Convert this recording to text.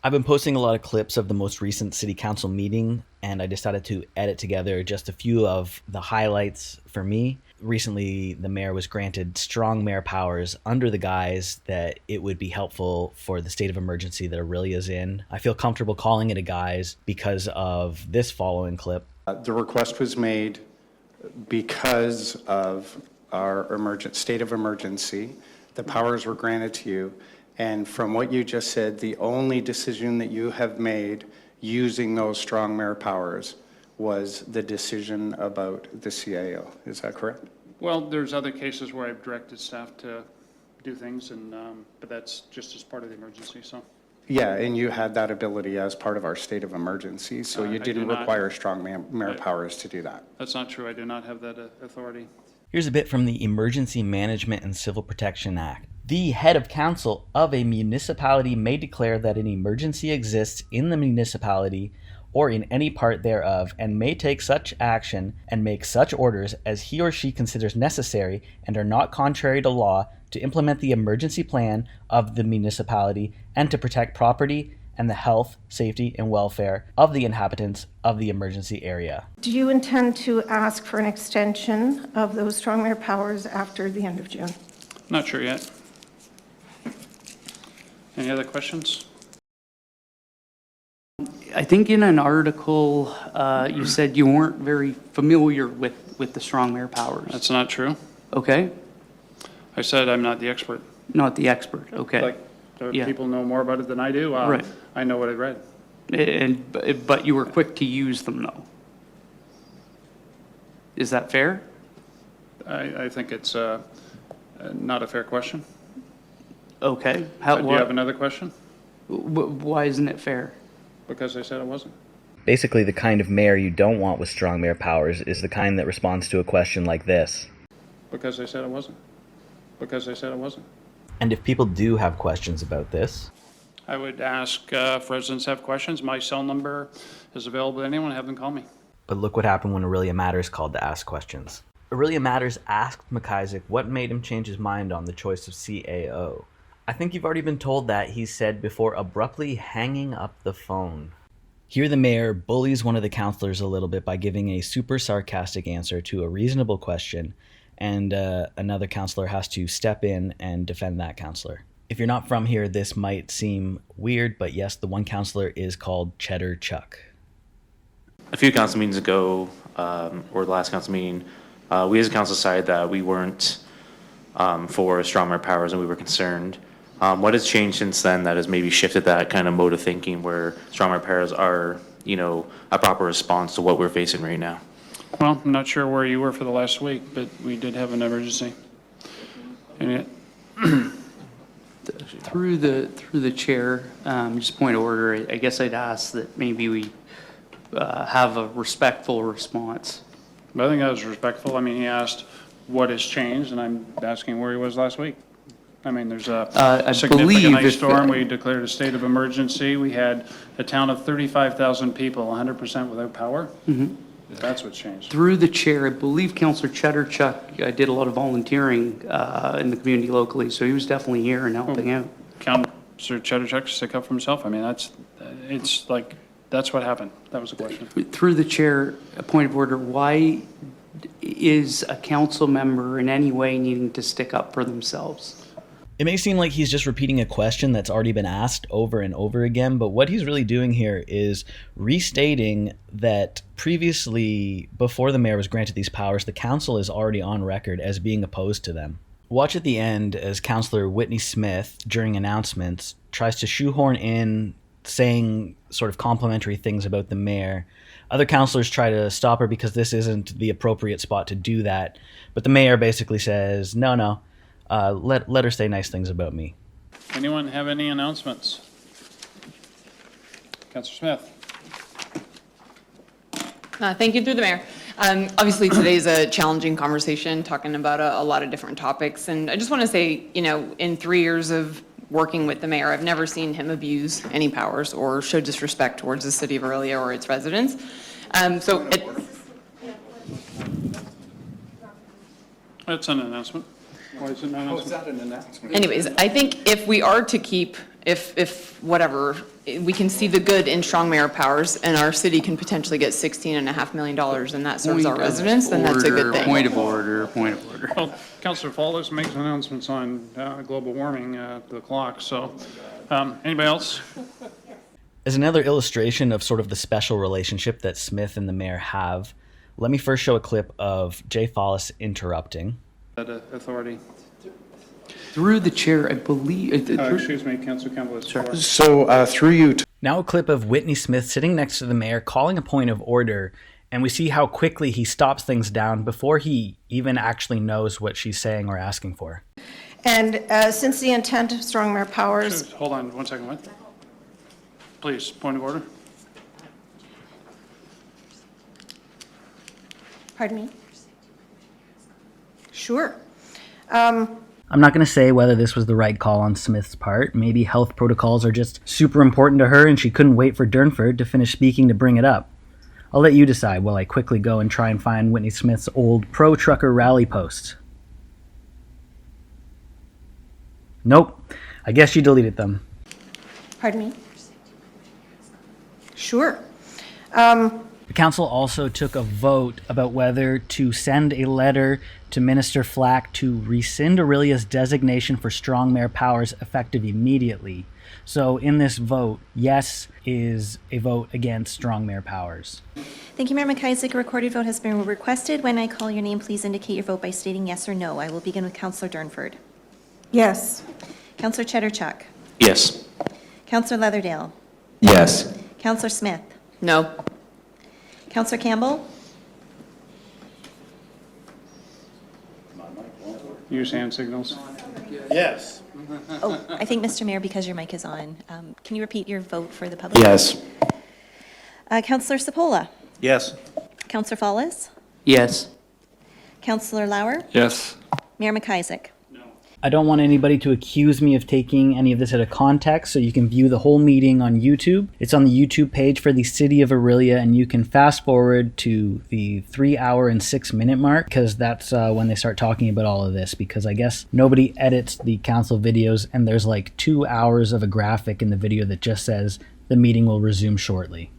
I've been posting a lot of clips of the most recent city council meeting, and I decided to edit together just a few of the highlights for me. Recently, the mayor was granted strong mayor powers under the guise that it would be helpful for the state of emergency that Aurelia is in. I feel comfortable calling it a guise because of this following clip. The request was made because of our state of emergency. The powers were granted to you. And from what you just said, the only decision that you have made using those strong mayor powers was the decision about the CIO. Is that correct? Well, there's other cases where I've directed staff to do things, but that's just as part of the emergency, so. Yeah, and you had that ability as part of our state of emergency, so you didn't require strong mayor powers to do that. That's not true. I do not have that authority. Here's a bit from the Emergency Management and Civil Protection Act. The head of council of a municipality may declare that an emergency exists in the municipality or in any part thereof, and may take such action and make such orders as he or she considers necessary and are not contrary to law to implement the emergency plan of the municipality and to protect property and the health, safety, and welfare of the inhabitants of the emergency area. Do you intend to ask for an extension of those strong mayor powers after the end of June? Not sure yet. Any other questions? I think in an article, you said you weren't very familiar with the strong mayor powers. That's not true. Okay, I said I'm not the expert. not the expert, okay. Like, there are Yeah. people know more about it than I do. Right. I know what I read. But you were quick to use them, though. Is that fair? I think it's not a fair question. Okay. Do you have another question? Why isn't it fair? Because I said it wasn't. Basically, the kind of mayor you don't want with strong mayor powers is the kind that responds to a question like this. Because I said it wasn't. Because I said it wasn't. And if people do have questions about this, I would ask if residents have questions. My cell number is available to anyone. Have them call me. but look what happened when Aurelia Matters called to ask questions. Aurelia Matters asked McIsaac what made him change his mind on the choice of CAO. I think you've already been told that, he said before abruptly hanging up the phone. Here the mayor bullies one of the counselors a little bit by giving a super sarcastic answer to a reasonable question, and another counselor has to step in and defend that counselor. If you're not from here, this might seem weird, but yes, the one counselor is called Cheddar Chuck. A few council meetings ago, or the last council meeting, we as a council decided that we weren't for stronger powers and we were concerned. What has changed since then that has maybe shifted that kind of mode of thinking where stronger powers are, a proper response to what we're facing right now? Well, I'm not sure where you were for the last week, but we did have an emergency. And Through the chair, just point of order, I guess I'd ask that maybe we have a respectful response. I think that was respectful. I mean, he asked what has changed, and I'm asking where he was last week. I mean, there's a I significant believe ice if- storm. We declared a state of emergency. We had a town of 35,000 people, 100% without power. That's what's changed. Through the chair, I believe Councillor Cheddar Chuck did a lot of volunteering in the community locally, so he was definitely here and helping out. Councillor Cheddarchuk stick up for himself. I mean, that's what happened. That was the question. Through the chair, a point of order, why is a council member in any way needing to stick up for themselves? It may seem like he's just repeating a question that's already been asked over and over again, but what he's really doing here is restating that previously, before the mayor was granted these powers, the council is already on record as being opposed to them. Watch at the end as Councillor Whitney Smith, during announcements, tries to shoehorn in saying sort of complimentary things about the mayor. Other councillors try to stop her because this isn't the appropriate spot to do that, but the mayor basically says, no, let her say nice things about me. Anyone have any announcements? Councillor Smith. Thank you, through the mayor. Obviously, today's a challenging conversation, talking about a lot of different topics. And I just want to say, in 3 years of working with the mayor, I've never seen him abuse any powers or show disrespect towards the city of Aurelia or its residents. That's an announcement. Why is it an announcement? Is that an announcement? Anyways, I think if we are to keep, if whatever we can see the good in strong mayor powers, and our city can potentially get $16.5 million, and that serves our residents, then that's a good thing. Point of order, point of order. Well, Councilor Fallis makes announcements on global warming at the clock, so, anybody else? As another illustration of sort of the special relationship that Smith and the mayor have, let me first show a clip of Jay Follis interrupting. That authority. Through the chair, I believe. Excuse me, Councilor Campbell, it's floor. So through you to Now a clip of Whitney Smith sitting next to the mayor calling a point of order, and we see how quickly he stops things down before he even actually knows what she's saying or asking for. And since the intent of strong mayor powers, Hold on 1 second, what? Please, point of order. pardon me? Sure. I'm not going to say whether this was the right call on Smith's part. Maybe health protocols are just super important to her and she couldn't wait for Durnford to finish speaking to bring it up. I'll let you decide while I quickly go and try and find Whitney Smith's old pro-trucker rally posts. Nope. I guess she deleted them. Pardon me? Sure. The council also took a vote about whether to send a letter to Minister Flack to rescind Aurelia's designation for strong mayor powers effective immediately. So in this vote, yes is a vote against strong mayor powers. Thank you, Mayor McIsaac. A recorded vote has been requested. When I call your name, please indicate your vote by stating yes or no. I will begin with Councillor Durnford. Yes. Councillor Cheddarchuk. Yes. Councillor Leatherdale. Yes. Councillor Smith. No. Councillor Campbell. Use hand signals. yes. Oh, I think, Mr. Mayor, because your mic is on, can you repeat your vote for the public? Yes. Councillor Sepola. Yes. Councillor Fallis. Yes. Councillor Lauer. Yes. Mayor McIsaac. I don't want anybody to accuse me of taking any of this out of context, so you can view the whole meeting on YouTube. It's on the YouTube page for the City of Orillia, and you can fast forward to the 3 hour and 6 minute mark, because that's when they start talking about all of this, because I guess nobody edits the council videos, and there's like 2 hours of a graphic in the video that just says the meeting will resume shortly.